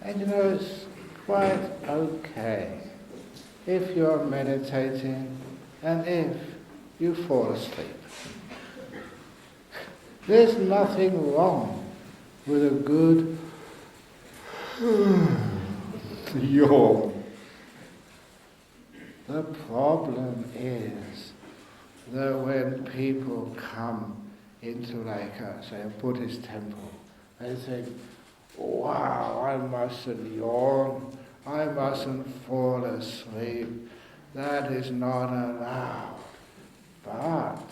And it's quite okay if you're meditating and if you fall asleep. There's nothing wrong with a good yawn. The problem is that when people come into say a Buddhist temple, they think, wow, I mustn't yawn, I mustn't fall asleep, that is not allowed. But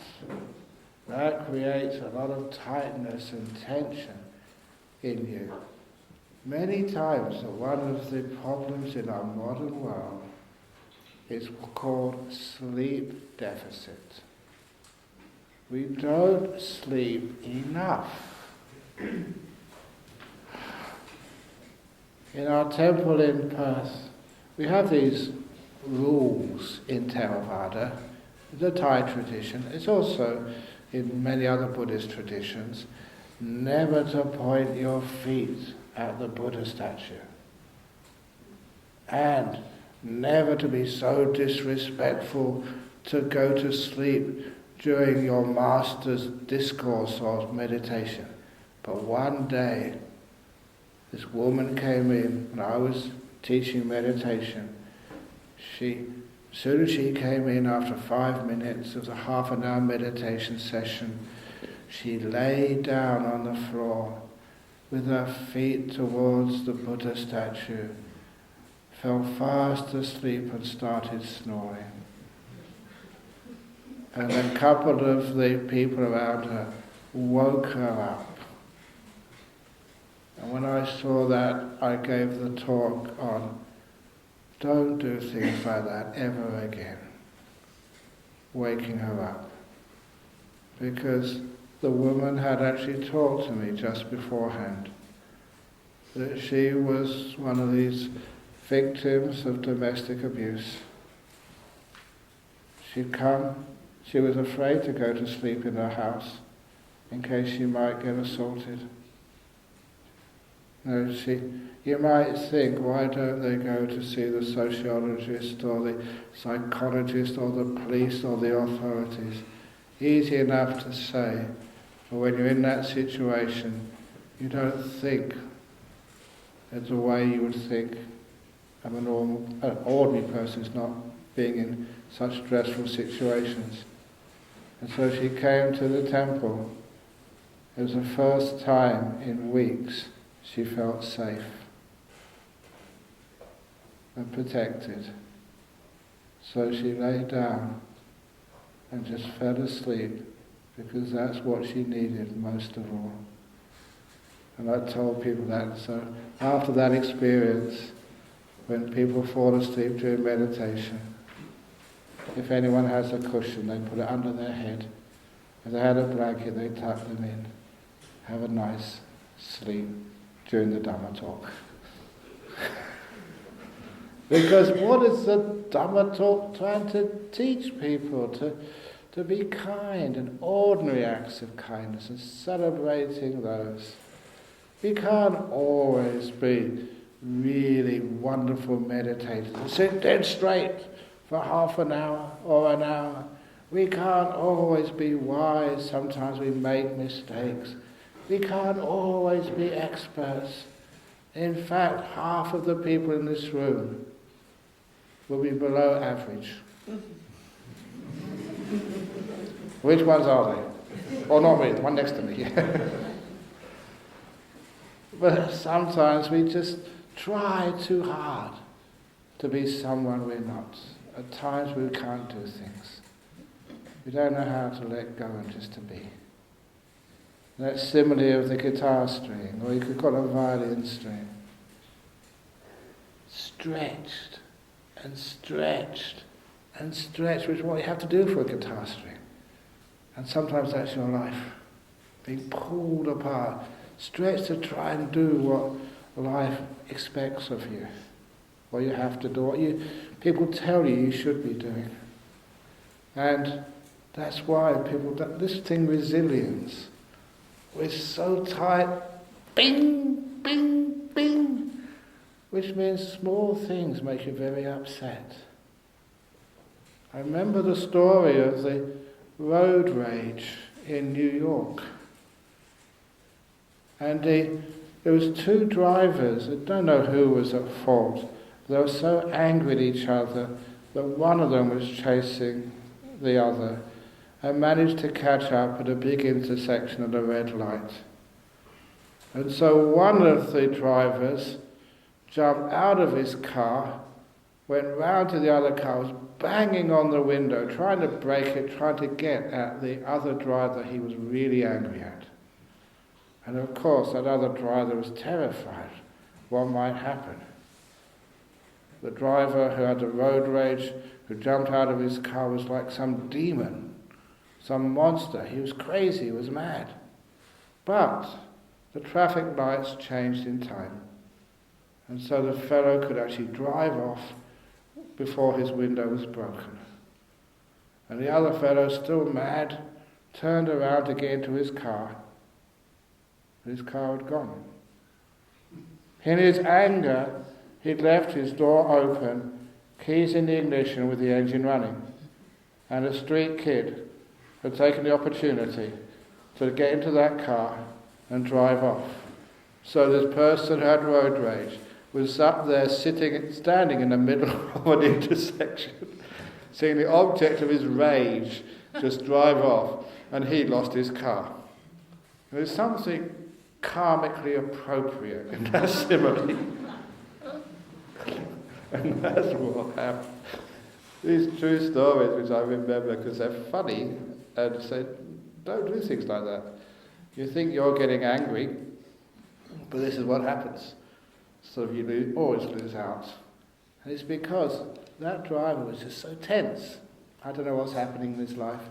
that creates a lot of tightness and tension in you. Many times, one of the problems in our modern world is called sleep deficit. We don't sleep enough. In our temple in Perth, we have these rules in Theravada, the Thai tradition. It's also in many other Buddhist traditions, never to point your feet at the Buddha statue. And never to be so disrespectful to go to sleep during your master's discourse or meditation. But one day, this woman came in and I was teaching meditation. As soon as she came in after 5 minutes of the half an hour meditation session, she lay down on the floor with her feet towards the Buddha statue, fell fast asleep and started snoring. And a couple of the people around her woke her up. And when I saw that, I gave the talk on don't do things like that ever again, waking her up. Because the woman had actually talked to me just beforehand that she was one of these victims of domestic abuse. She'd come, she was afraid to go to sleep in her house in case she might get assaulted. You might think, why don't they go to see the sociologist or the psychologist or the police or the authorities? Easy enough to say, but when you're in that situation, you don't think as the way you would think of an ordinary person is not being in such stressful situations. And so she came to the temple. It was the first time in weeks she felt safe and protected. So she lay down and just fell asleep because that's what she needed most of all. And I told people that. So after that experience, when people fall asleep during meditation, if anyone has a cushion, they put it under their head. If they had a blanket, they tuck them in. Have a nice sleep during the Dhamma Talk. Because what is the Dhamma Talk trying to teach people? To be kind and ordinary acts of kindness and celebrating those. We can't always be really wonderful meditators and sit dead straight for half an hour or an hour. We can't always be wise. Sometimes we make mistakes. We can't always be experts. In fact, half of the people in this room will be below average. Which ones are they? Or not me, the one next to me. But sometimes we just try too hard to be someone we're not. At times we can't do things. We don't know how to let go and just to be. That simile of the guitar string, or you could call it a violin string. Stretched and stretched and stretched, which is what you have to do for a guitar string. And sometimes that's your life, being pulled apart, stretched to try and do what life expects of you, what you have to do, what people tell you should be doing. And that's why this thing, resilience, we're so tight, bing, bing, bing. which means small things make you very upset. I remember the story of the road rage in New York. And there was two drivers, I don't know who was at fault. They were so angry at each other that one of them was chasing the other and managed to catch up at a big intersection at a red light. And so one of the drivers jumped out of his car, went round to the other car, was banging on the window, trying to break it, trying to get at the other driver he was really angry at. And of course that other driver was terrified what might happen. The driver who had the road rage, who jumped out of his car, was like some demon, some monster. He was crazy, he was mad. But the traffic lights changed in time. And so the fellow could actually drive off before his window was broken. And the other fellow, still mad, turned around to get into his car. His car had gone. In his anger, he'd left his door open, keys in the ignition with the engine running. And a street kid had taken the opportunity to get into that car and drive off. So this person who had road rage was up there standing in the middle of an intersection, seeing the object of his rage just drive off, and he lost his car. There's something karmically appropriate in that simile. And that's what happened. These true stories which I remember because they're funny, and say, don't do things like that. You think you're getting angry, but this is what happens. So you always lose out. And it's because that driver was just so tense. I don't know what's happening in his life.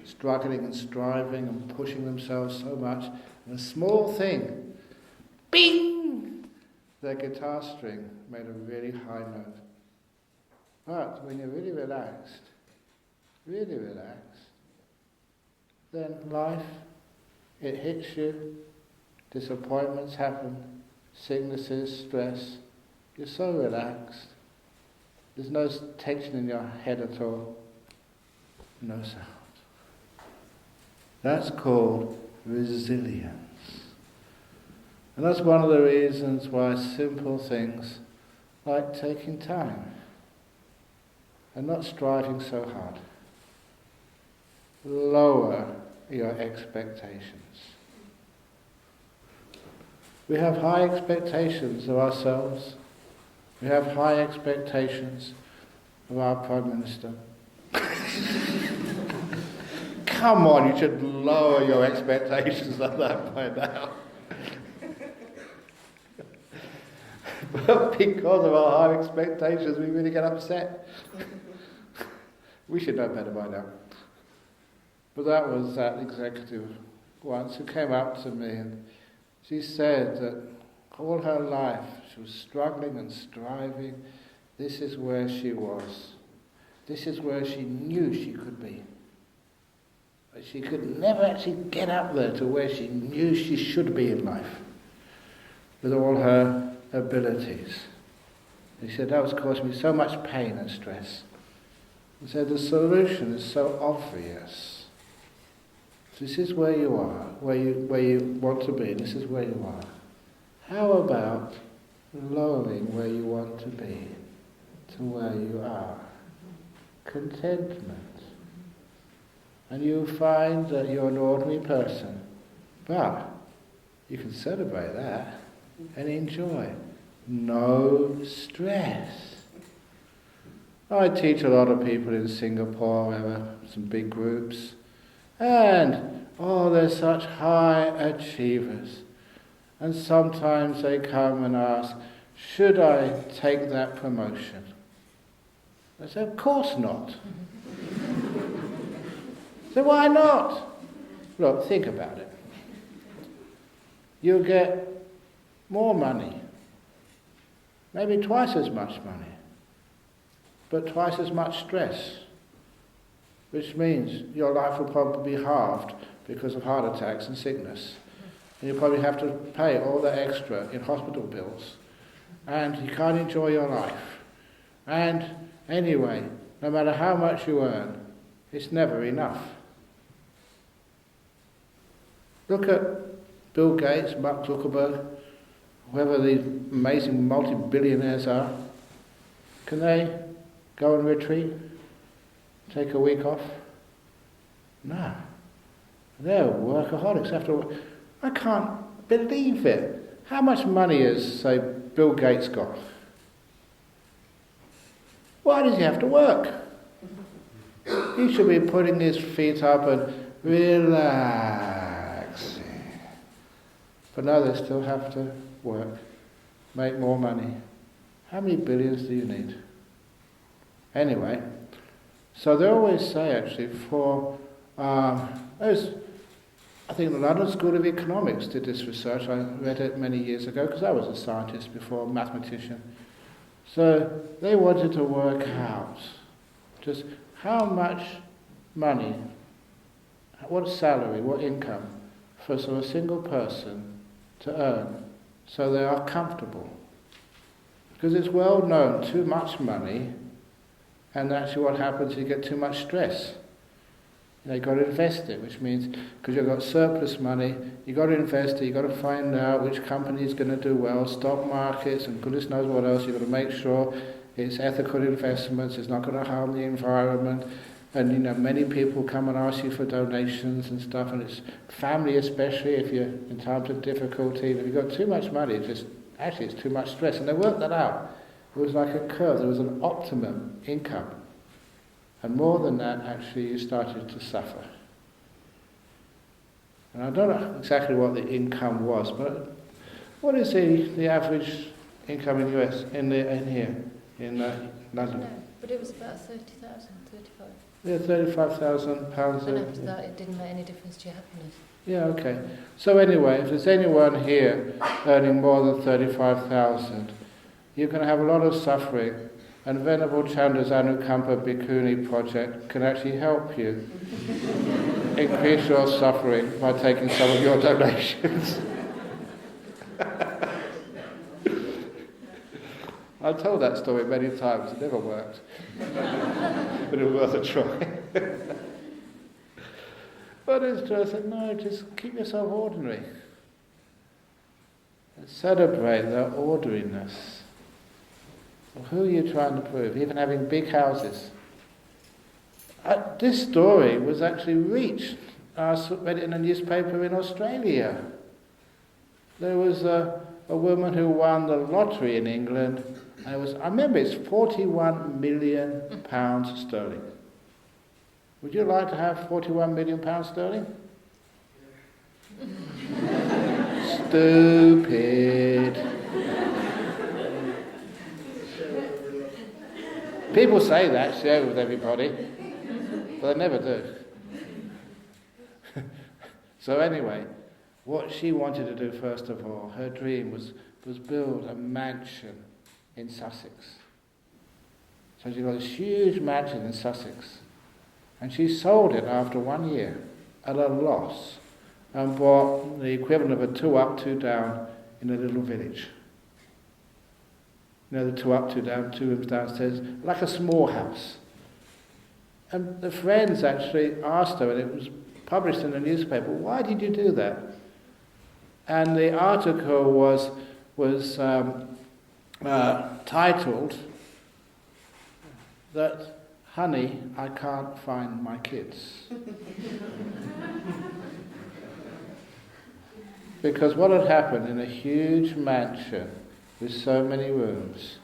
Struggling and striving and pushing themselves so much. And a small thing, bing! Their guitar string made a really high note. But when you're really relaxed, then life, it hits you, disappointments happen, sicknesses, stress. You're so relaxed. There's no tension in your head at all. No sound. That's called resilience. And that's one of the reasons why simple things like taking time and not striving so hard lower your expectations. We have high expectations of ourselves. We have high expectations of our Prime Minister. Come on, you should lower your expectations of that by now. But because of our high expectations, we really get upset. We should know better by now. But that was that executive once who came up to me, and she said that all her life she was struggling and striving. This is where she was. This is where she knew she could be. But she could never actually get up there to where she knew she should be in life, with all her abilities. He said, that was causing me so much pain and stress. He said, the solution is so obvious. This is where you are, where you want to be, this is where you are. How about lowering where you want to be to where you are? Contentment. And you find that you're an ordinary person, but you can celebrate that and enjoy. No stress. I teach a lot of people in Singapore, we have some big groups, and they're such high achievers. And sometimes they come and ask, should I take that promotion? I say, of course not. So why not? Look, think about it. You'll get more money, maybe twice as much money, but twice as much stress, which means your life will probably be halved because of heart attacks and sickness. And you'll probably have to pay all the extra in hospital bills and you can't enjoy your life. And anyway, no matter how much you earn, it's never enough. Look at Bill Gates, Mark Zuckerberg, whoever these amazing multi-billionaires are. Can they go on retreat? Take a week off? No. They're workaholics. I can't believe it. How much money has, say, Bill Gates got? Why does he have to work? He should be putting his feet up and relaxing. But no, they still have to work, make more money. How many billions do you need? Anyway, so they always say actually I think the London School of Economics did this research. I read it many years ago because I was a scientist before, a mathematician. So they wanted to work out just how much money, what salary, what income for a single person to earn so they are comfortable. Because it's well known, too much money, and actually what happens is you get too much stress. You've got to invest it, which means because you've got surplus money, you've got to invest it, you've got to find out which company is going to do well, stock markets and goodness knows what else. You've got to make sure it's ethical investments, it's not going to harm the environment. And many people come and ask you for donations and stuff, and it's family especially if you're in times of difficulty. If you've got too much money, it's too much stress. And they worked that out. It was like a curve, there was an optimum income. And more than that, actually, you started to suffer. And I don't know exactly what the income was, but what is the average income in the US, in here, in London? No, but it was about 30,000, 35. Yeah, £35,000. And after that, it didn't make any difference to your happiness. Yeah, okay. So anyway, if there's anyone here earning more than 35,000, you're going to have a lot of suffering. And Venerable Chandra's Anukampa Bhikkhuni project can actually help you increase your suffering by taking some of your donations. I've told that story many times, it never worked. But it was worth a try. But it's just, no, just keep yourself ordinary. And celebrate the ordinariness. Well, who are you trying to prove? Even having big houses. This story was actually reached. I read it in a newspaper in Australia. There was a woman who won the lottery in England, and I remember it's £41 million sterling. Would you like to have £41 million sterling? Stupid. People say that, share with everybody, but they never do. So anyway, what she wanted to do first of all, her dream was build a mansion in Sussex. So she got this huge mansion in Sussex, and she sold it after 1 year at a loss and bought the equivalent of a 2 up, 2 down in a little village. The 2 up, 2 down, 2 rooms downstairs, like a small house. And the friends actually asked her, and it was published in the newspaper, why did you do that? And the article was titled that, "Honey, I can't find my kids." Because what had happened in a huge mansion with so many rooms,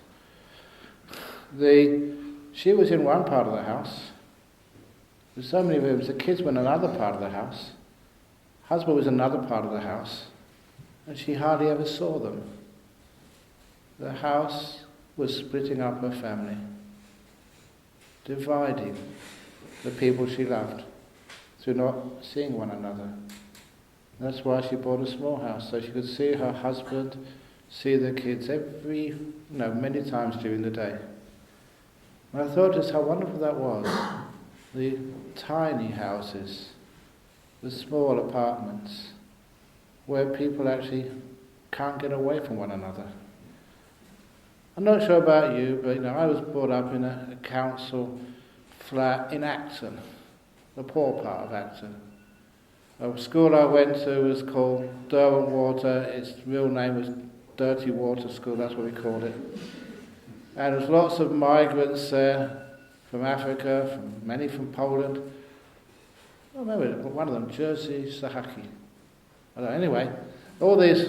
she was in one part of the house, with so many rooms, the kids were in another part of the house, husband was in another part of the house, and she hardly ever saw them. The house was splitting up her family, dividing the people she loved through not seeing one another. That's why she bought a small house, so she could see her husband, see the kids many times during the day. And I thought just how wonderful that was. The tiny houses, the small apartments, where people actually can't get away from one another. I'm not sure about you, but I was brought up in a council flat in Acton, the poor part of Acton. The school I went to was called Derwent Water. Its real name was Dirty Water School, that's what we called it. And there was lots of migrants there from Africa, many from Poland. I remember one of them, Jerzy Sahaki. Anyway, all these,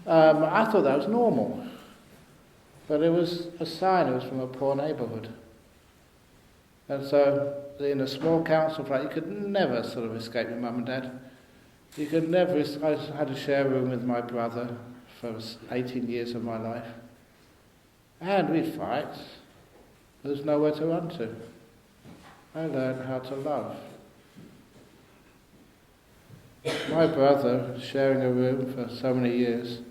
I thought that was normal. But it was a sign it was from a poor neighbourhood. And so, in a small council flat, you could never sort of escape your mum and dad. You could never, I had to share a room with my brother for 18 years of my life. And we'd fight. There was nowhere to run to. I learned how to love. My brother, sharing a room for so many years,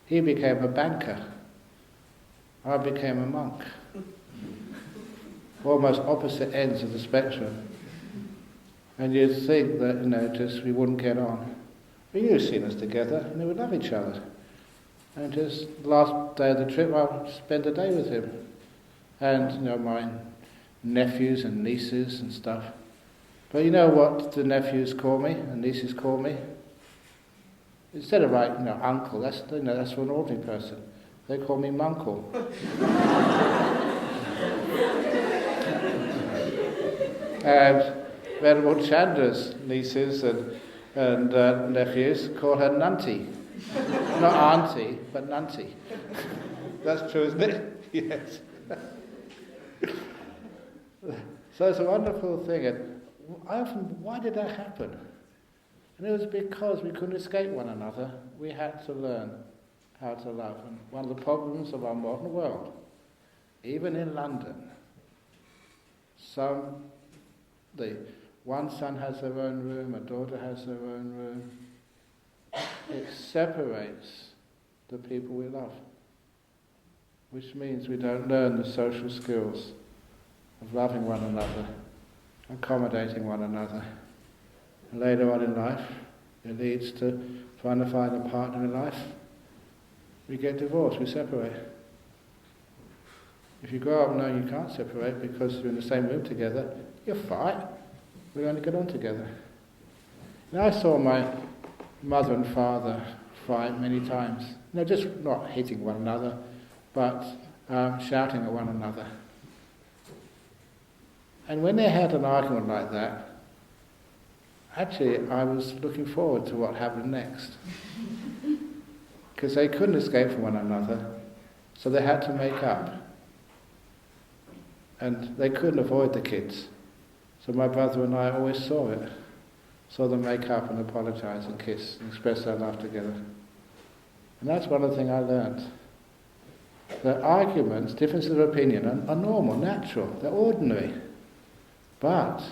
he became a banker. I became a monk. Almost opposite ends of the spectrum. And you'd think that, just we wouldn't get on. But you've seen us together and we would love each other. And just the last day of the trip, I'll spend a day with him. And, my nephews and nieces and stuff. But you know what the nephews call me and nieces call me? Instead of uncle, that's for an ordinary person. They call me Munkle. And Venerable Chandra's nieces and nephews call her Nunty. Not auntie, but Nunty. That's true, isn't it? Yes. So it's a wonderful thing. And why did that happen? And it was because we couldn't escape one another. We had to learn how to love. And one of the problems of our modern world, even in London, one son has their own room, a daughter has their own room. It separates the people we love, which means we don't learn the social skills of loving one another, accommodating one another. And later on in life, it leads to trying to find a partner in life. We get divorced, we separate. If you grow up knowing you can't separate because you're in the same room together, you fight. We only get on together. And I saw my mother and father fight many times. Just not hitting one another, but shouting at one another. And when they had an argument like that, actually I was looking forward to what happened next. Because they couldn't escape from one another, so they had to make up. And they couldn't avoid the kids. So my brother and I always saw them make up and apologise and kiss and express their love together. And that's one of the things I learned. That arguments, differences of opinion are normal, natural, they're ordinary. But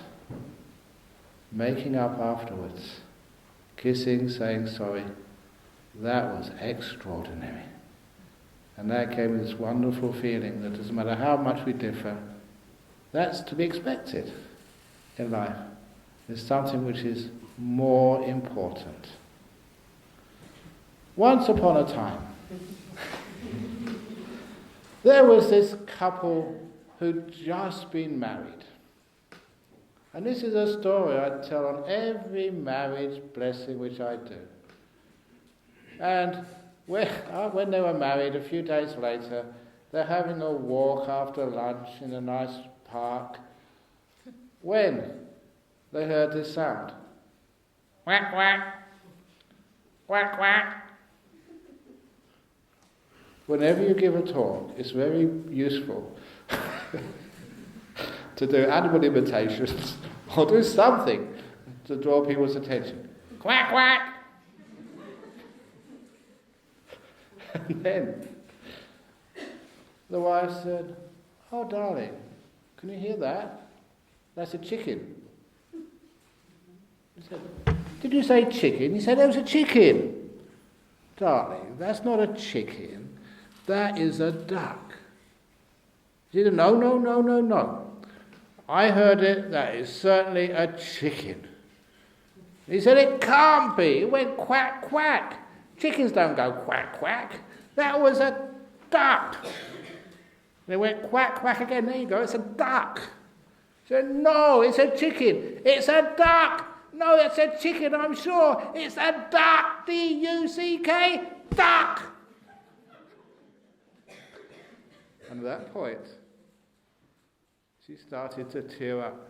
making up afterwards, kissing, saying sorry, that was extraordinary. And that gave me this wonderful feeling that doesn't matter how much we differ, that's to be expected in life. There's something which is more important. Once upon a time, there was this couple who'd just been married. And this is a story I tell on every marriage blessing which I do. And when they were married, a few days later, they're having a walk after lunch in a nice park, when they heard this sound. Quack, quack. Quack, quack. Whenever you give a talk, it's very useful to do animal imitations or do something to draw people's attention. Quack, quack. And then the wife said, "Oh, darling, can you hear that? That's a chicken." He said, "Did you say chicken?" He said, "It was a chicken." "Darling, that's not a chicken. That is a duck." He said, No. I heard it. That is certainly a chicken." He said, "It can't be. It went quack, quack. Chickens don't go quack, quack. That was a duck." And it went quack, quack again. There you go, it's a duck. She said, no, it's a chicken. It's a duck. No, it's a chicken, I'm sure. It's a duck. D-U-C-K, duck. And at that point, she started to tear up.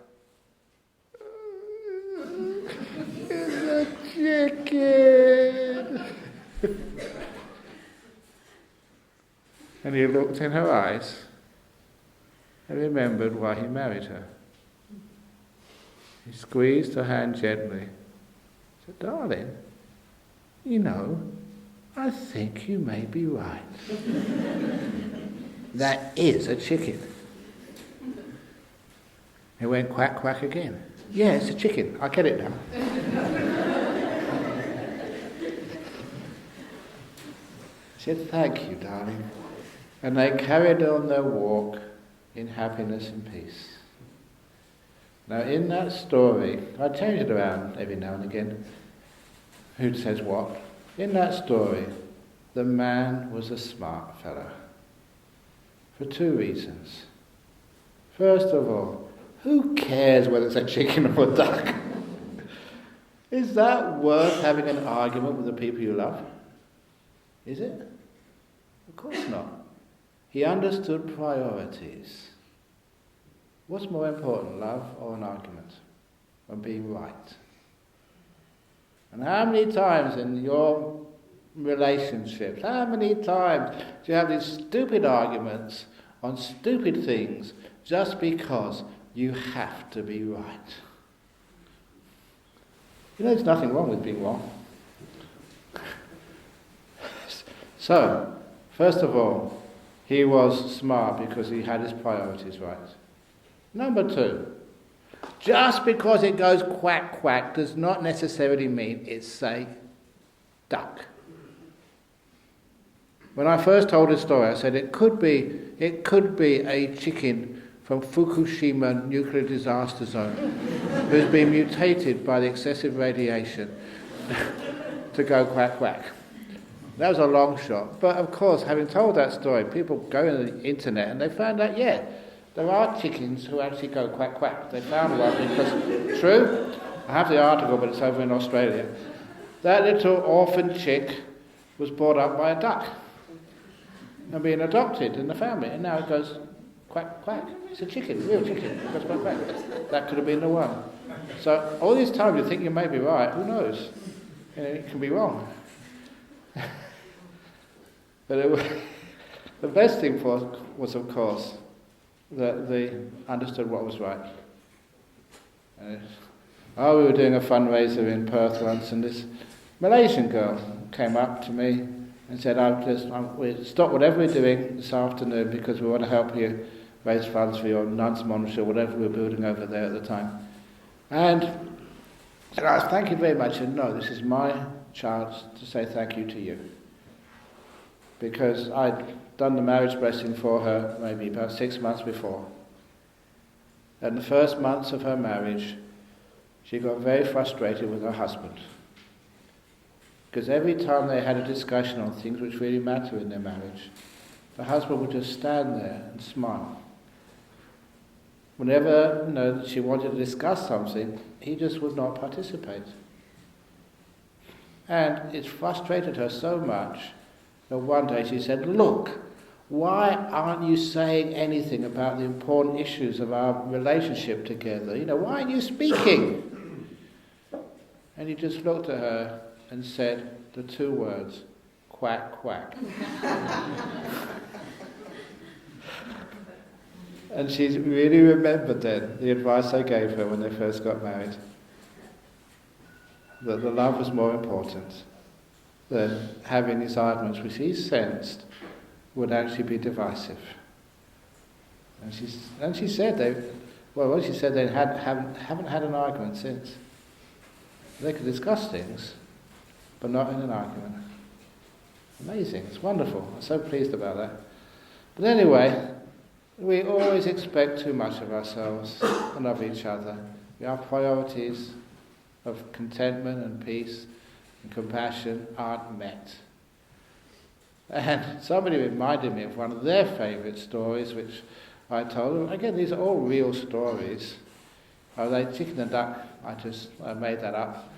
It's a chicken. And he looked in her eyes and remembered why he married her. He squeezed her hand gently. He said, darling, you know, I think you may be right. That is a chicken. It went quack, quack again. Yeah, it's a chicken. I get it now. She said, thank you, darling. And they carried on their walk in happiness and peace. Now in that story, I change it around every now and again, who says what. In that story, the man was a smart fellow. For two reasons. First of all, who cares whether it's a chicken or a duck? Is that worth having an argument with the people you love? Is it? Of course not. He understood priorities. What's more important, love or an argument? Or being right? And how many times in your relationships, how many times do you have these stupid arguments on stupid things just because you have to be right? You know, there's nothing wrong with being wrong. So, first of all, he was smart because he had his priorities right. Number two, just because it goes quack quack does not necessarily mean it's a duck. When I first told this story, I said it could be a chicken from Fukushima nuclear disaster zone who's been mutated by the excessive radiation to go quack quack. That was a long shot. But of course, having told that story, people go on the internet and they found out, yeah, there are chickens who actually go quack quack. They found one because, true, I have the article, but it's over in Australia. That little orphan chick was brought up by a duck and being adopted in the family, and now it goes quack quack. It's a chicken, real chicken. It goes quack quack. That could have been the one. So all this time you think you may be right. Who knows? You know, it can be wrong. But the best thing was, of course, that they understood what was right. We were doing a fundraiser in Perth once, and this Malaysian girl came up to me and said, we stop whatever we're doing this afternoon because we want to help you raise funds for your nuns monastery or whatever we're building over there at the time. And I said, thank you very much. And no, this is my chance to say thank you to you. Because I'd done the marriage blessing for her maybe about 6 months before. And the first months of her marriage, she got very frustrated with her husband. Because every time they had a discussion on things which really matter in their marriage, the husband would just stand there and smile. Whenever she wanted to discuss something, he just would not participate. And it frustrated her so much that one day she said, look, why aren't you saying anything about the important issues of our relationship together? Why aren't you speaking? And he just looked at her and said the two words, quack, quack. And she really remembered then the advice I gave her when they first got married. That the love was more important than having these arguments which he sensed would actually be divisive. And she said they haven't had an argument since. They could discuss things, but not in an argument. Amazing, it's wonderful. I'm so pleased about that. But anyway, we always expect too much of ourselves and of each other. Our priorities of contentment and peace and compassion aren't met. And somebody reminded me of one of their favourite stories, which I told them. Again, these are all real stories. Oh, they chicken and duck, I made that up.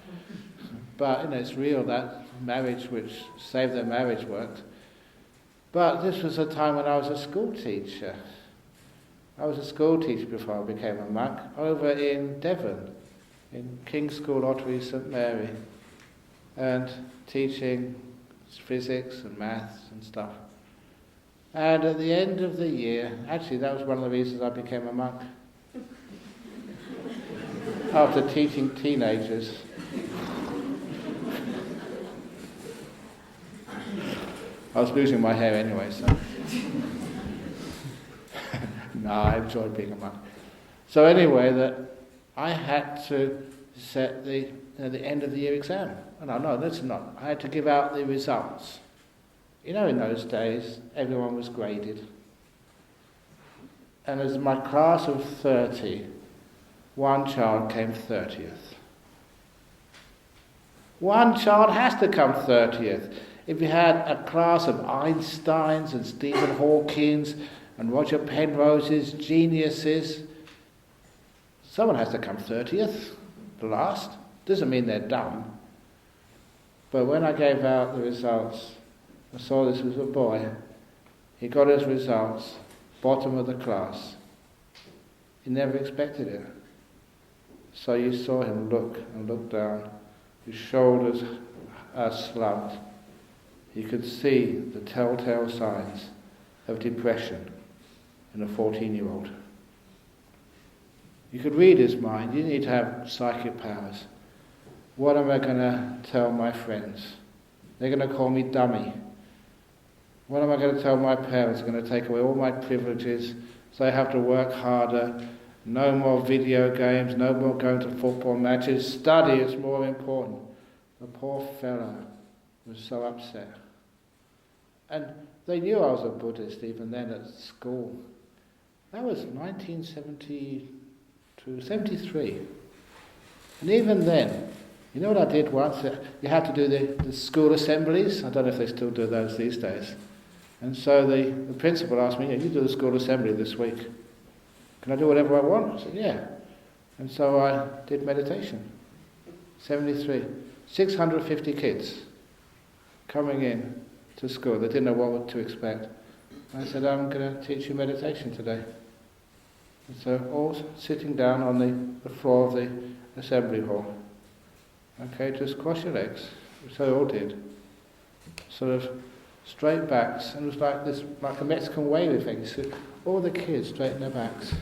But, it's real, that marriage which saved their marriage worked. But this was a time when I was a school teacher. I was a school teacher before I became a monk, over in Devon, in King's School, Ottery, St Mary, and teaching physics and maths and stuff. And at the end of the year, actually that was one of the reasons I became a monk. After teaching teenagers. I was losing my hair anyway, so. No, I enjoyed being a monk. So anyway, that I had to set the end of the year exam. No, that's not. I had to give out the results. In those days, everyone was graded. And as my class of 30, one child came 30th. One child has to come 30th. If you had a class of Einsteins and Stephen Hawkings and Roger Penrose's geniuses, someone has to come 30th, the last. Doesn't mean they're dumb. But when I gave out the results, I saw this was a boy. He got his results, bottom of the class. He never expected it. So you saw him look and look down. His shoulders are slumped. You could see the telltale signs of depression in a 14-year-old. You could read his mind. You need to have psychic powers. What am I going to tell my friends? They're going to call me dummy. What am I going to tell my parents? They're going to take away all my privileges, so I have to work harder. No more video games, no more going to football matches. Study is more important. The poor fellow was so upset. And they knew I was a Buddhist even then at school. That was 1972, 73. And even then, you know what I did once? You had to do the school assemblies. I don't know if they still do those these days. And so the principal asked me, you do the school assembly this week. Can I do whatever I want? I said, yeah. And so I did meditation. 73. 650 kids coming in to school. They didn't know what to expect. I said, I'm going to teach you meditation today. And so all sitting down on the floor of the assembly hall. Okay, just cross your legs. So they all did. Sort of straight backs, and it was like this, like a Mexican wavy thing. So all the kids straighten their backs.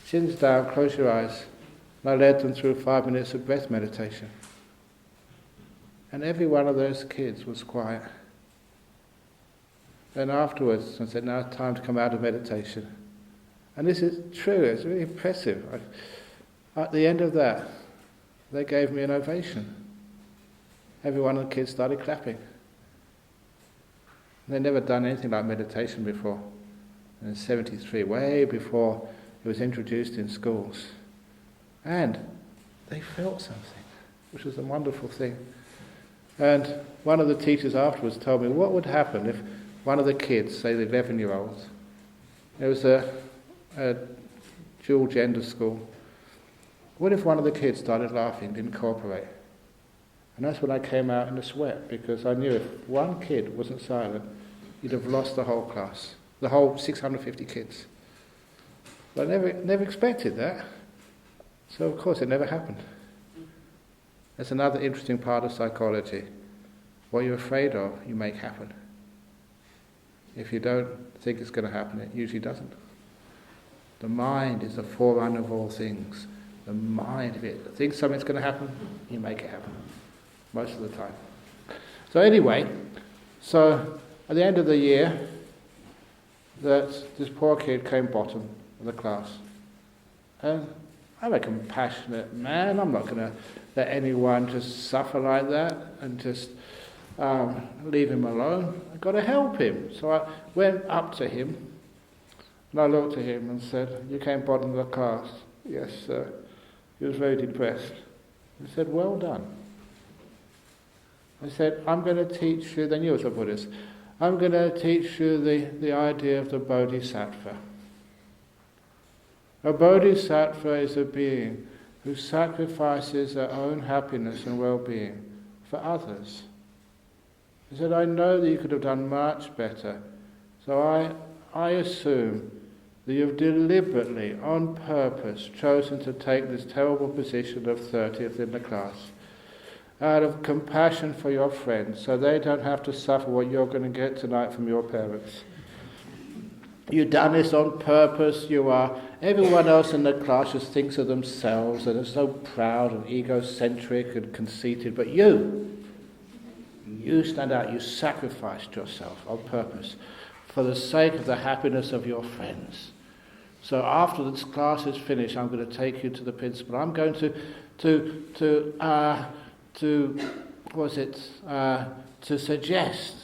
Chins down, close your eyes. And I led them through 5 minutes of breath meditation. And every one of those kids was quiet. Then afterwards, I said, now it's time to come out of meditation. And this is true, it's really impressive. At the end of that, they gave me an ovation. Every one of the kids started clapping. They'd never done anything like meditation before. And in 73, way before it was introduced in schools. And they felt something, which was a wonderful thing. And one of the teachers afterwards told me what would happen if one of the kids, say the 11-year-olds, there was a dual gender school. What if one of the kids started laughing, didn't cooperate? And that's when I came out in a sweat, because I knew if one kid wasn't silent, you'd have lost the whole class, the whole 650 kids. But I never expected that. So of course it never happened. That's another interesting part of psychology. What you're afraid of, you make happen. If you don't think it's going to happen, it usually doesn't. The mind is the forerunner of all things. The mind, if it thinks something's going to happen, you make it happen. Most of the time. So anyway, so at the end of the year, that this poor kid came bottom of the class. And I'm a compassionate man. I'm not going to let anyone just suffer like that and just leave him alone. I've got to help him. So I went up to him and I looked at him and said, you came bottom of the class. Yes, sir. He was very depressed. I said, well done. I said, I'm going to teach you, they knew I was a Buddhist, I'm going to teach you the idea of the Bodhisattva. A Bodhisattva is a being who sacrifices their own happiness and well-being for others. He said, I know that you could have done much better, so I assume that you've deliberately, on purpose, chosen to take this terrible position of 30th in the class out of compassion for your friends, so they don't have to suffer what you're going to get tonight from your parents. You've done this on purpose. Everyone else in the class just thinks of themselves and are so proud and egocentric and conceited, but you stand out, you sacrificed yourself on purpose for the sake of the happiness of your friends. So after this class is finished, I'm going to take you to the principal. I'm going to suggest,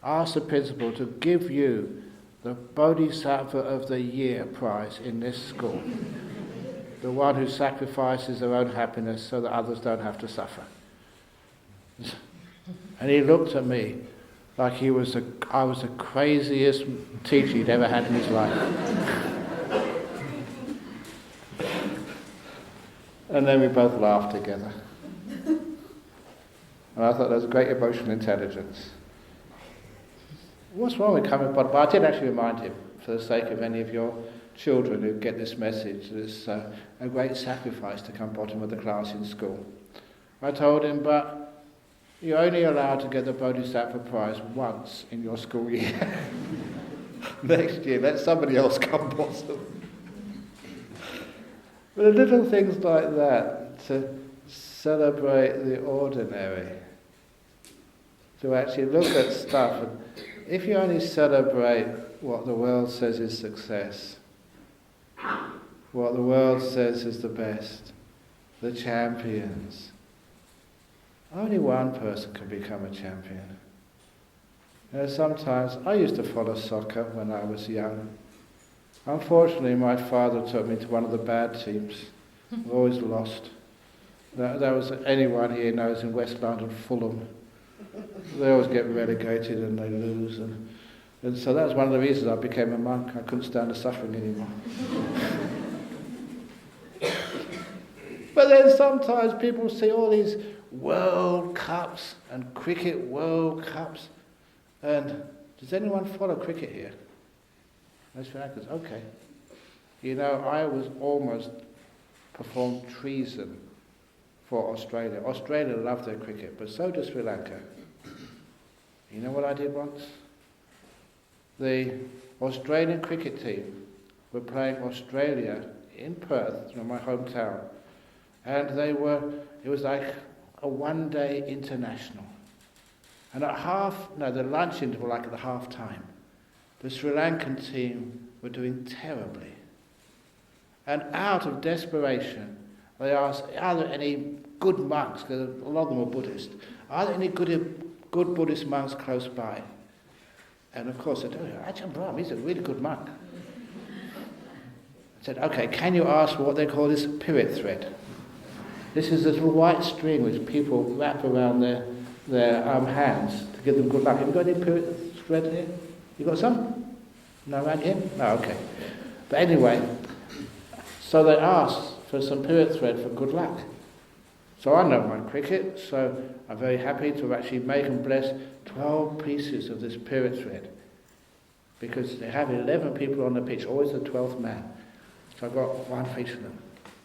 ask the principal to give you the Bodhisattva of the Year prize in this school. The one who sacrifices their own happiness so that others don't have to suffer. And he looked at me like I was the craziest teacher he'd ever had in his life. And then we both laughed together. And I thought that was great emotional intelligence. What's wrong with coming? But I did actually remind him, for the sake of any of your children who get this message, that it's a great sacrifice to come bottom of the class in school. I told him, but you're only allowed to get the Bodhisattva prize once in your school year. Next year, let somebody else come bottom. But little things like that, to celebrate the ordinary, to actually look at stuff. And if you only celebrate what the world says is success, what the world says is the best, the champions, only one person can become a champion. Sometimes, I used to follow soccer when I was young. Unfortunately, my father took me to one of the bad teams. We always lost. That was anyone here knows in West London, Fulham. They always get relegated and they lose. And so that was one of the reasons I became a monk. I couldn't stand the suffering anymore. But then sometimes people see all these World Cups and cricket World Cups. And does anyone follow cricket here? Most Sri okay. I was almost performed treason for Australia. Australia loved their cricket, but so does Sri Lanka. You know what I did once? The Australian cricket team were playing Australia in Perth, my hometown, and it was like a one-day international. And at the lunch interval, like at the half time, the Sri Lankan team were doing terribly. And out of desperation, they asked, are there any good monks, because a lot of them were Buddhist, are there any good Buddhist monks close by? And of course, I said, Ajahn Brahm, he's a really good monk. I said, okay, can you ask for what they call this pirate thread? This is this little white string which people wrap around their hands to give them good luck. Have you got any pirate thread here? You got some? No, around here? No, okay. But anyway, so they asked for some pirate thread for good luck. So I know my cricket, so I'm very happy to actually make and bless 12 pieces of this pirate thread. Because they have 11 people on the pitch, always the 12th man. So I got one for each of them.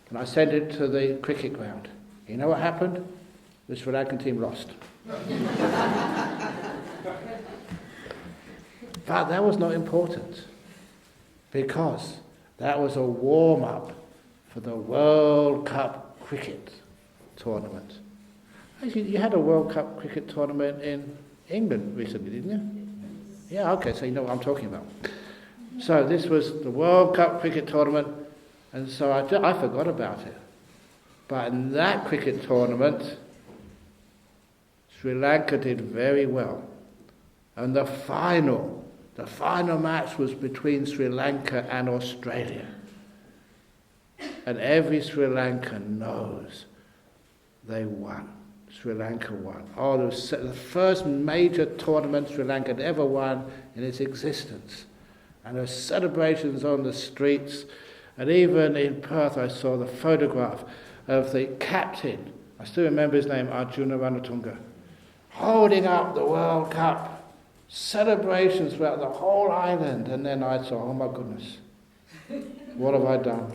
And I sent it to the cricket ground. You know what happened? The Sri Lankan team lost. But that was not important, because that was a warm-up for the World Cup cricket tournament. Actually, you had a World Cup cricket tournament in England recently, didn't you? Yeah, okay, so you know what I'm talking about. So this was the World Cup cricket tournament, and so I forgot about it. But in that cricket tournament, Sri Lanka did very well. And the final match was between Sri Lanka and Australia. And every Sri Lankan knows they won. Sri Lanka won. Oh, it was the first major tournament Sri Lanka had ever won in its existence. And there were celebrations on the streets. And even in Perth I saw the photograph of the captain, I still remember his name, Arjuna Ranatunga, holding up the World Cup. Celebrations throughout the whole island. And then I thought, oh my goodness, what have I done?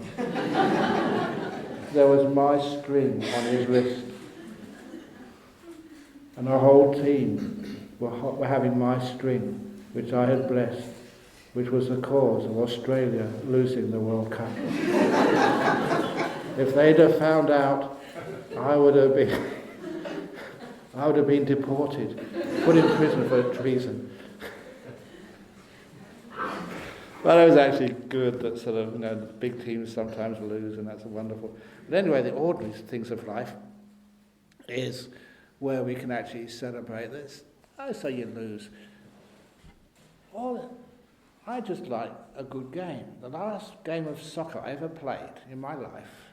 There was my string on his wrist. And our whole team were having my string, which I had blessed, which was the cause of Australia losing the World Cup. If they'd have found out, I would have been deported, put in prison for treason. But it was actually good that sort of, the big teams sometimes lose, and that's wonderful. But anyway, the ordinary things of life is where we can actually celebrate this. I say you lose. I just like a good game. The last game of soccer I ever played in my life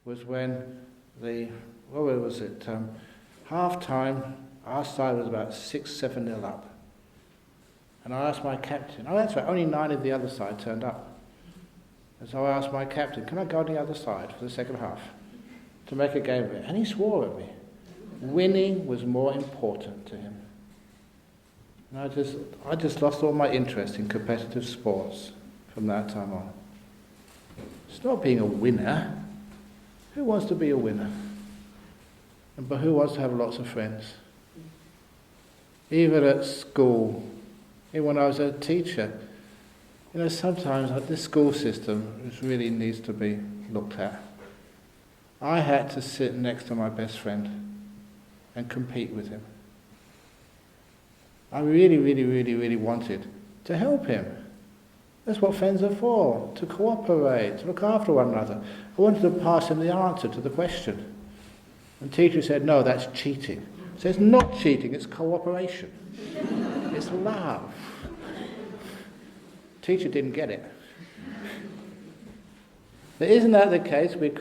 was when half time, our side was about 6-7-0 up. And I asked my captain, that's right, only 9 of the other side turned up. And so I asked my captain, can I go on the other side for the second half to make a game of it? And he swore at me. Winning was more important to him. And I just lost all my interest in competitive sports from that time on. It's not being a winner. Who wants to be a winner? But who wants to have lots of friends? Even at school, even when I was a teacher, sometimes this school system really needs to be looked at. I had to sit next to my best friend and compete with him. I really, really, really, really wanted to help him. That's what friends are for, to cooperate, to look after one another. I wanted to pass him the answer to the question. And the teacher said, no, that's cheating. So it's not cheating, it's cooperation. It's love. Teacher didn't get it. But isn't that the case? We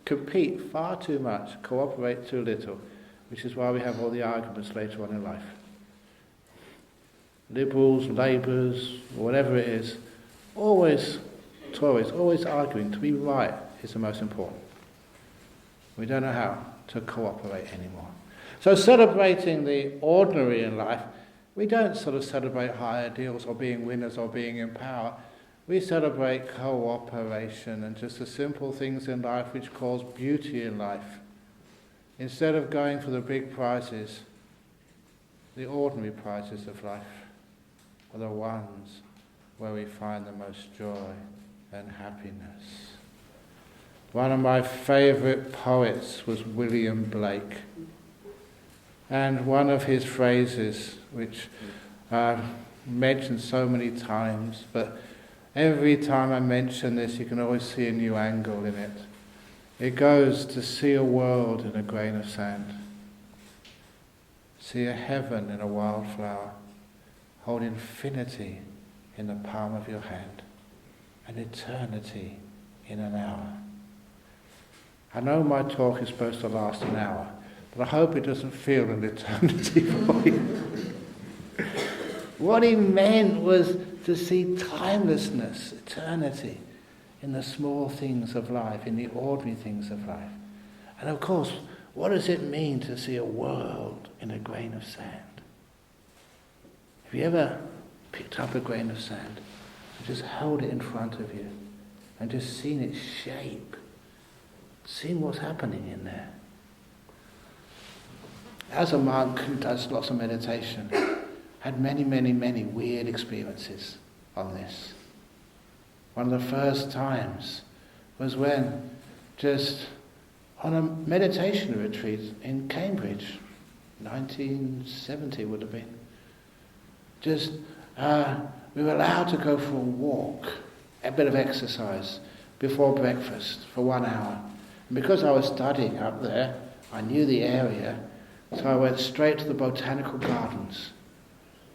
compete far too much, cooperate too little, which is why we have all the arguments later on in life. Liberals, Labours, whatever it is, always Tories, always arguing to be right is the most important. We don't know how to cooperate anymore. So celebrating the ordinary in life, we don't sort of celebrate high ideals or being winners or being in power. We celebrate cooperation and just the simple things in life which cause beauty in life. Instead of going for the big prizes, the ordinary prizes of life are the ones where we find the most joy and happiness. One of my favourite poets was William Blake. And one of his phrases, which I've mentioned so many times, but every time I mention this, you can always see a new angle in it. It goes to see a world in a grain of sand. See a heaven in a wildflower. Hold infinity in the palm of your hand. And eternity in an hour. I know my talk is supposed to last an hour, but I hope it doesn't feel an eternity for you. What he meant was to see timelessness, eternity, in the small things of life, in the ordinary things of life. And of course, what does it mean to see a world in a grain of sand? Have you ever picked up a grain of sand and just held it in front of you and just seen its shape, seen what's happening in there? As a monk who does lots of meditation, had many, many, many weird experiences on this. One of the first times was when, just on a meditation retreat in Cambridge, 1970 would have been, we were allowed to go for a walk, a bit of exercise, before breakfast for 1 hour. And because I was studying up there, I knew the area, so I went straight to the botanical gardens.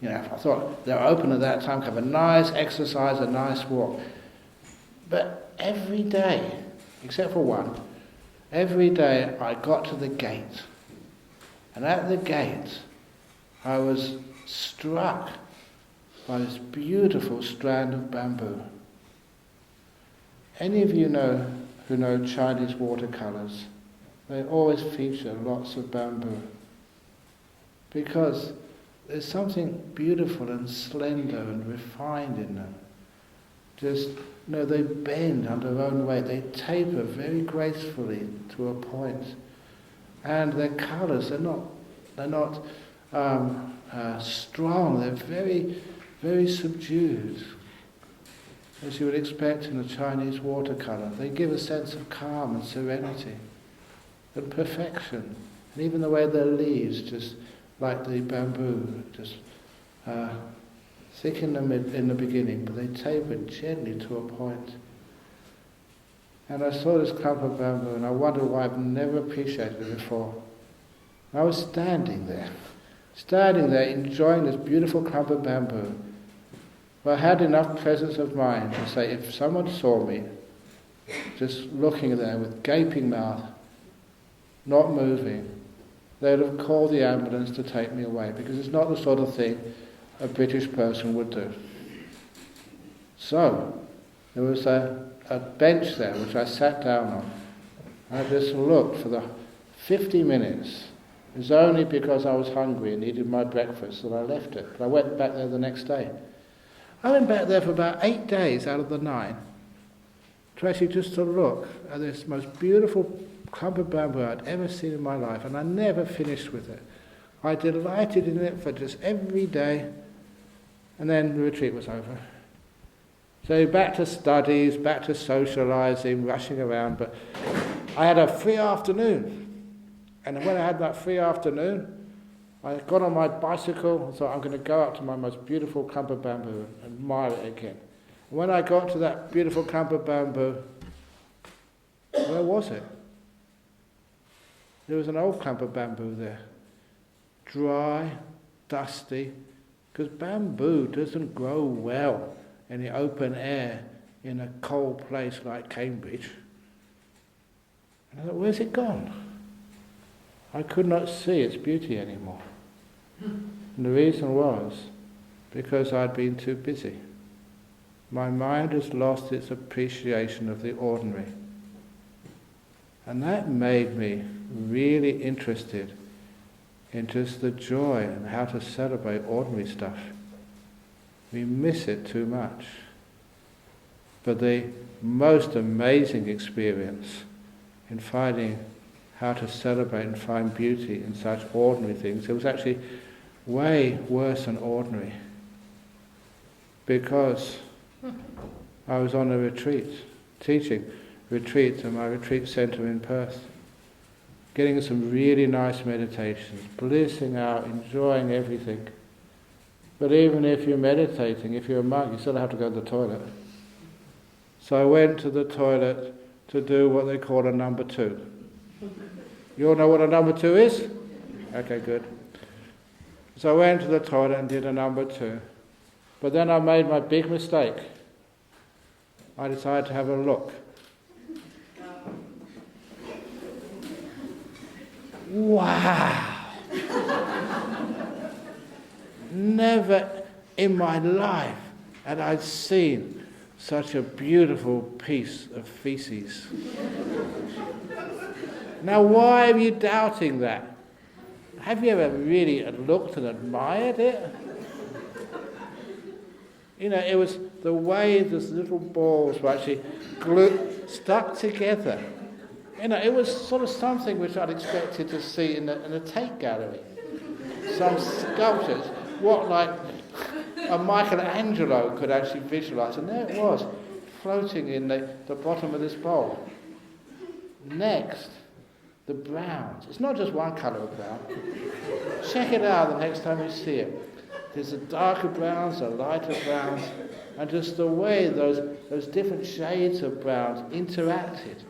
I thought they were open at that time, have a nice exercise, a nice walk. But every day, except for one, every day I got to the gate And at the gate, I was struck by this beautiful strand of bamboo. Any of you who know Chinese watercolours, they always feature lots of bamboo. Because there's something beautiful and slender and refined in them. Just, they bend under their own weight. They taper very gracefully to a point. And their colours, they're not strong. They're very, very subdued, as you would expect in a Chinese watercolour. They give a sense of calm and serenity and perfection. And even the way their leaves, just like the bamboo, just thick in the beginning, but they taper gently to a point. And I saw this clump of bamboo, and I wondered why I've never appreciated it before. I was standing there enjoying this beautiful clump of bamboo. But I had enough presence of mind to say, if someone saw me just looking there with gaping mouth, not moving, they would have called the ambulance to take me away, because it's not the sort of thing a British person would do. So, there was a bench there which I sat down on. I just looked for the 50 minutes. It was only because I was hungry and needed my breakfast that I left it. But I went back there the next day. I went back there for about 8 days out of the 9 to actually just to look at this most beautiful clump of bamboo I'd ever seen in my life, and I never finished with it. I delighted in it for just every day, and then the retreat was over. So back to studies, back to socialising, rushing around, but I had a free afternoon. And when I had that free afternoon, I got on my bicycle and thought, I'm going to go up to my most beautiful clump of bamboo and admire it again. And when I got to that beautiful clump of bamboo, where was it? There was an old clump of bamboo there. Dry, dusty, because bamboo doesn't grow well in the open air in a cold place like Cambridge. And I thought, where's it gone? I could not see its beauty anymore. And the reason was because I'd been too busy. My mind has lost its appreciation of the ordinary. And that made me really interested in just the joy and how to celebrate ordinary stuff. We miss it too much. But the most amazing experience in finding how to celebrate and find beauty in such ordinary things, it was actually way worse than ordinary. Because I was on a retreat, teaching retreat at my retreat centre in Perth, getting some really nice meditations, blissing out, enjoying everything. But even if you're meditating, if you're a monk, you still have to go to the toilet. So I went to the toilet to do what they call a number 2. You all know what a number 2 is? Okay, good. So I went to the toilet and did a number 2. But then I made my big mistake. I decided to have a look. Wow! Never in my life had I seen such a beautiful piece of feces. Now, why are you doubting that? Have you ever really looked and admired it? It was the way those little balls were actually stuck together. It was sort of something which I'd expected to see in a Tate gallery. Some sculptures, what like a Michelangelo could actually visualise. And there it was, floating in the bottom of this bowl. Next, the browns. It's not just one colour of brown. Check it out the next time you see it. There's the darker browns, the lighter browns, and just the way those different shades of browns interacted.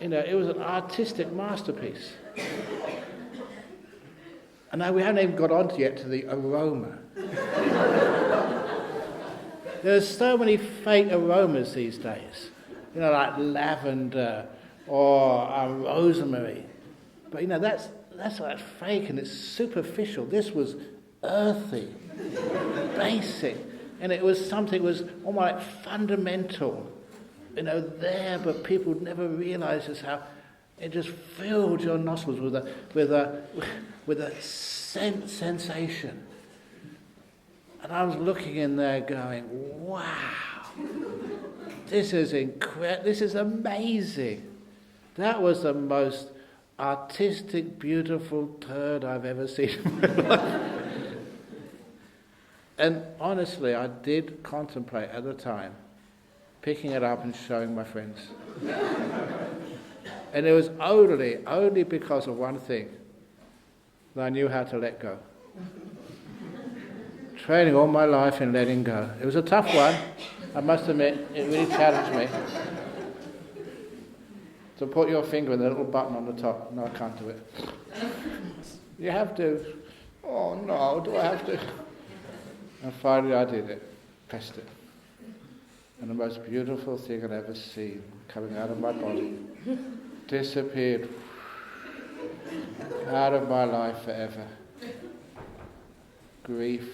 It was an artistic masterpiece. And now we haven't even got on yet to the aroma. There's so many fake aromas these days, like lavender or rosemary. But that's that's like fake and it's superficial. This was earthy, basic, and it was something that was almost like fundamental, there, but people never realise just how it just filled your nostrils with a sensation. And I was looking in there going, wow, this is incredible, this is amazing. That was the most artistic, beautiful turd I've ever seen in my life. And honestly, I did contemplate at the time picking it up and showing my friends. And it was only because of one thing, that I knew how to let go. Training all my life in letting go. It was a tough one, I must admit, it really challenged me. So put your finger in the little button on the top. No, I can't do it. You have to. Oh no, do I have to? And finally I did it. Pressed it. And the most beautiful thing I'd ever seen coming out of my body disappeared out of my life forever. Grief.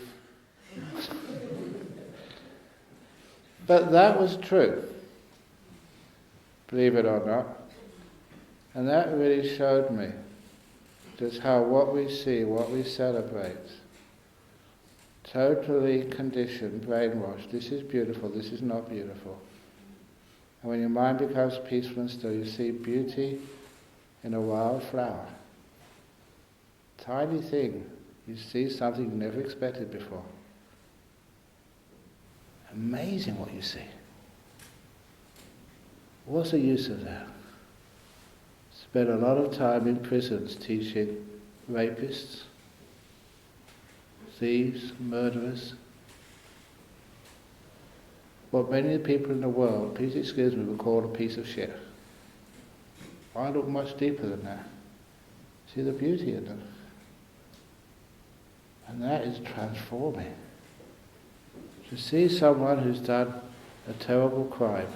But that was true. Believe it or not. And that really showed me just how what we see, what we celebrate, totally conditioned, brainwashed. This is beautiful, this is not beautiful. And when your mind becomes peaceful and still, you see beauty in a wild flower. Tiny thing, you see something you never expected before. Amazing what you see. What's the use of that? Spent a lot of time in prisons teaching rapists, thieves, murderers. What many of the people in the world, please excuse me, would call a piece of shit. I look much deeper than that. See the beauty in them. And that is transforming. To see someone who's done a terrible crime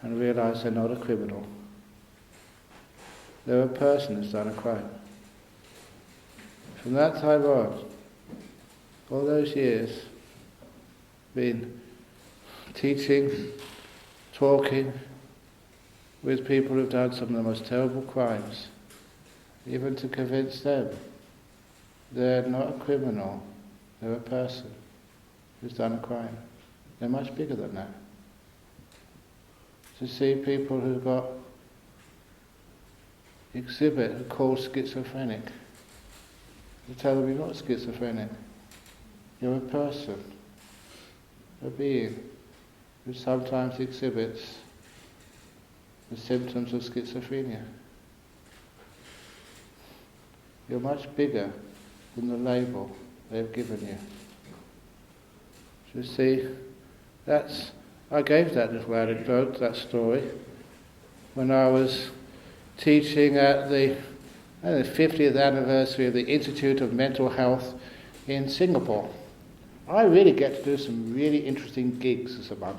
and realise they're not a criminal. They're a person who's done a crime. From that time on, all those years, been teaching, talking with people who've done some of the most terrible crimes, even to convince them they're not a criminal, they're a person who's done a crime. They're much bigger than that. To see people who've got exhibit who are called schizophrenic, to tell them you're not schizophrenic, you're a person, a being who sometimes exhibits the symptoms of schizophrenia. You're much bigger than the label they've given you. You see, I gave that little anecdote, that story, when I was teaching at the 50th anniversary of the Institute of Mental Health in Singapore. I really get to do some really interesting gigs as a monk.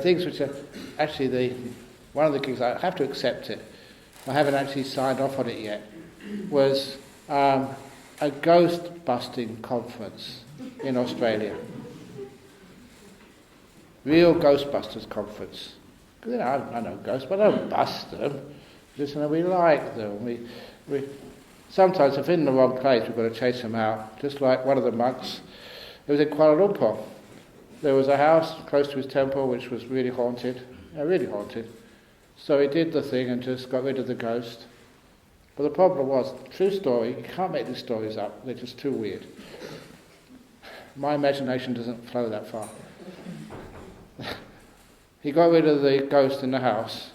Things which are actually one of the gigs, I have to accept it, I haven't actually signed off on it yet, was a ghost busting conference in Australia. Real Ghostbusters conference. I know ghosts, but I don't bust them. Just we like them. We sometimes, if in the wrong place, we've got to chase them out. Just like one of the monks, it was in Kuala Lumpur. There was a house close to his temple which was really haunted. Really haunted. So he did the thing and just got rid of the ghost. But the problem was, true story, you can't make these stories up. They're just too weird. My imagination doesn't flow that far. He got rid of the ghost in the house,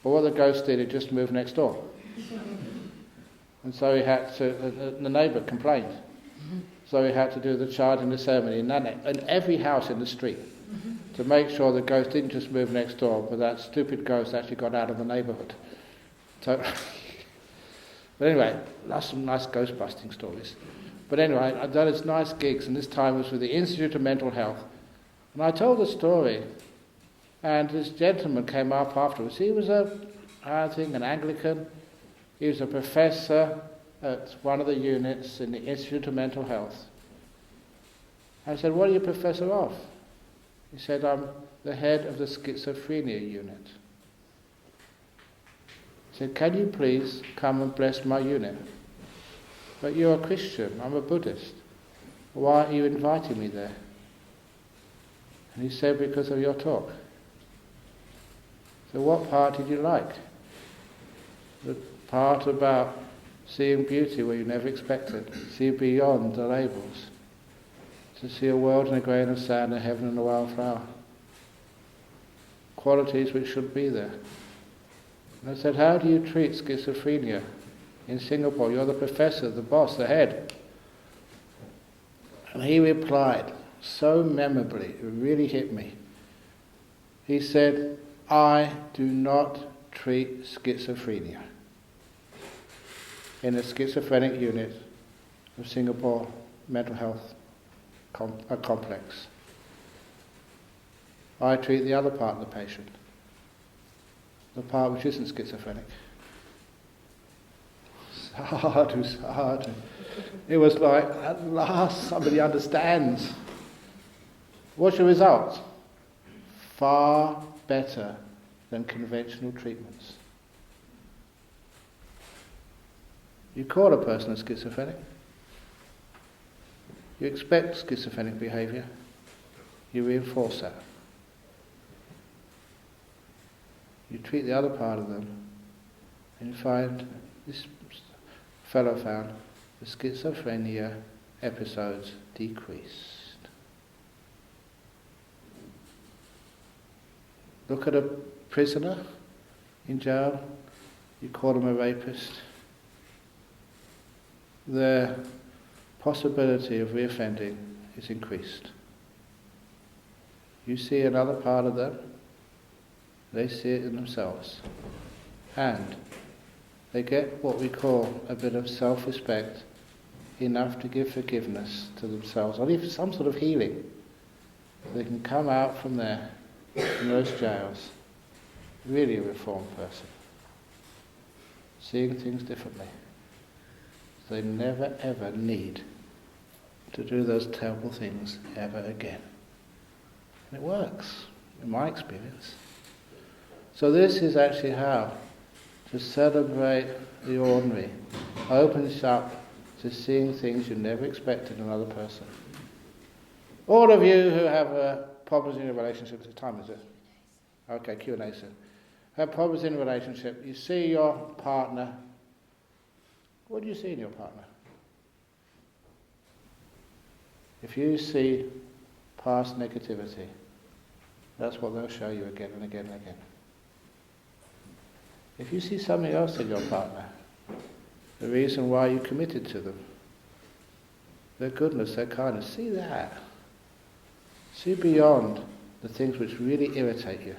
but what the ghost did, it just moved next door. And so he had to, the neighbour complained. So he had to do the charging the ceremony in every house in the street to make sure the ghost didn't just move next door, but that stupid ghost actually got out of the neighbourhood. So, but anyway, that's some nice ghost busting stories. But anyway, I've done these nice gigs, and this time was with the Institute of Mental Health. And I told the story, and this gentleman came up afterwards. He was an Anglican, He was a professor at one of the units in the Institute of Mental Health. I said, what are you professor of? He said, I'm the head of the Schizophrenia unit. He said, can you please come and bless my unit? But you're a Christian, I'm a Buddhist. Why are you inviting me there? And he said, because of your talk. So what part did you like? The part about seeing beauty where you never expected, see beyond the labels, to see a world in a grain of sand, a heaven and a wildflower. Qualities which should be there. And I said, how do you treat schizophrenia in Singapore? You're the professor, the boss, the head. And he replied, so memorably, it really hit me. He said, I do not treat schizophrenia in a schizophrenic unit of Singapore mental health complex. I treat the other part of the patient, the part which isn't schizophrenic. Sadhu, sadhu. It was like, at last somebody understands. What's your result? Far better than conventional treatments. You call a person a schizophrenic. You expect schizophrenic behaviour. You reinforce that. You treat the other part of them, and you find, this fellow found, the schizophrenia episodes decreased. Look at a prisoner in jail, you call them a rapist. Their possibility of reoffending is increased. You see another part of them, they see it in themselves. And they get what we call a bit of self-respect, enough to give forgiveness to themselves, or even some sort of healing. They can come out from there, from those jails, really a reformed person, seeing things differently. They never ever need to do those terrible things ever again. And it works, in my experience. So this is actually how to celebrate the ordinary opens up to seeing things you never expected in another person. All of you who have problems in your relationship, what time is it? Okay, Q&A soon. Have problems in a relationship, you see your partner. What do you see in your partner? If you see past negativity, that's what they'll show you again and again and again. If you see something else in your partner, the reason why you committed to them, their goodness, their kindness, see that. See beyond the things which really irritate you.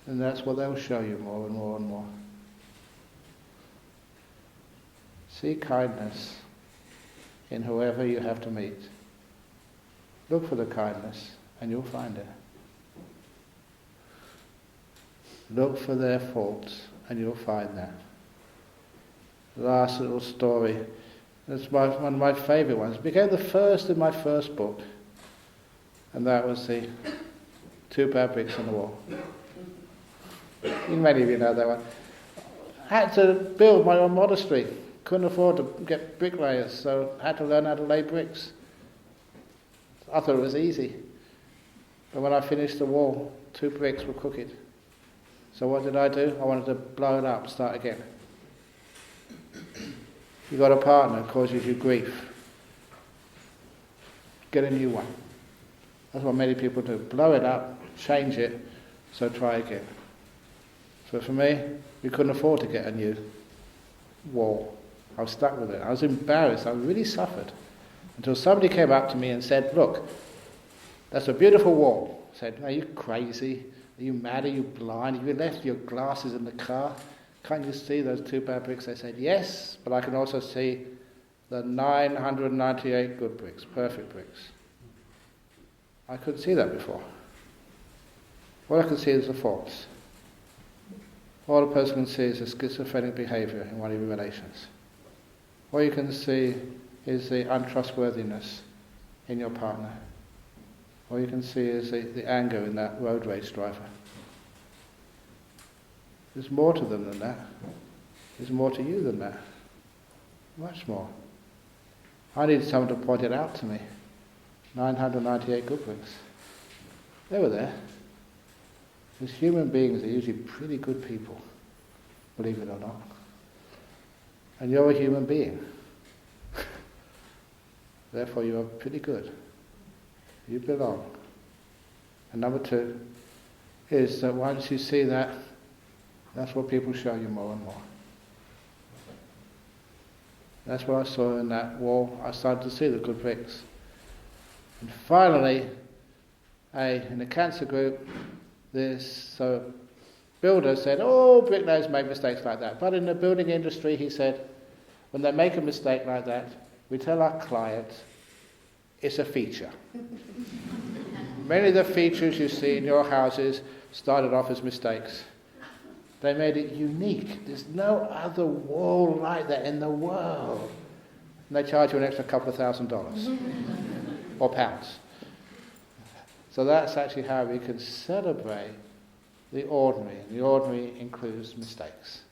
And that's what they'll show you more and more and more. See kindness in whoever you have to meet. Look for the kindness and you'll find it. Look for their faults and you'll find that. Last little story. That's one of my favourite ones. It became the first in my first book. And that was the 2 bad bricks on the wall. Many of you know that one. I had to build my own monastery. Couldn't afford to get bricklayers, so I had to learn how to lay bricks. I thought it was easy. But when I finished the wall, 2 bricks were crooked. So what did I do? I wanted to blow it up, start again. You got a partner that causes you grief. Get a new one. That's what many people do. Blow it up, change it, so try again. So for me, we couldn't afford to get a new wall. I was stuck with it. I was embarrassed. I really suffered. Until somebody came up to me and said, look, that's a beautiful wall. I said, are you crazy? Are you mad? Are you blind? Have you left your glasses in the car? Can't you see those 2 bad bricks? I said, yes, but I can also see the 998 good bricks, perfect bricks. I couldn't see that before. All I could see is the faults. All a person can see is a schizophrenic behaviour in one of your relations. All you can see is the untrustworthiness in your partner. All you can see is the anger in that road rage driver. There's more to them than that. There's more to you than that. Much more. I needed someone to point it out to me. 998 good books. They were there. Because human beings are usually pretty good people, believe it or not. And you're a human being. Therefore you are pretty good. You belong. And number two is that once you see that, that's what people show you more and more. That's what I saw in that wall. I started to see the good bricks. And finally, in the cancer group, this builder said, oh, bricklayers make mistakes like that. But in the building industry, he said, when they make a mistake like that, we tell our clients, it's a feature. Many of the features you see in your houses started off as mistakes. They made it unique. There's no other wall like that in the world. And they charge you an extra couple of $1,000 or pounds. So that's actually how we can celebrate the ordinary. And the ordinary includes mistakes.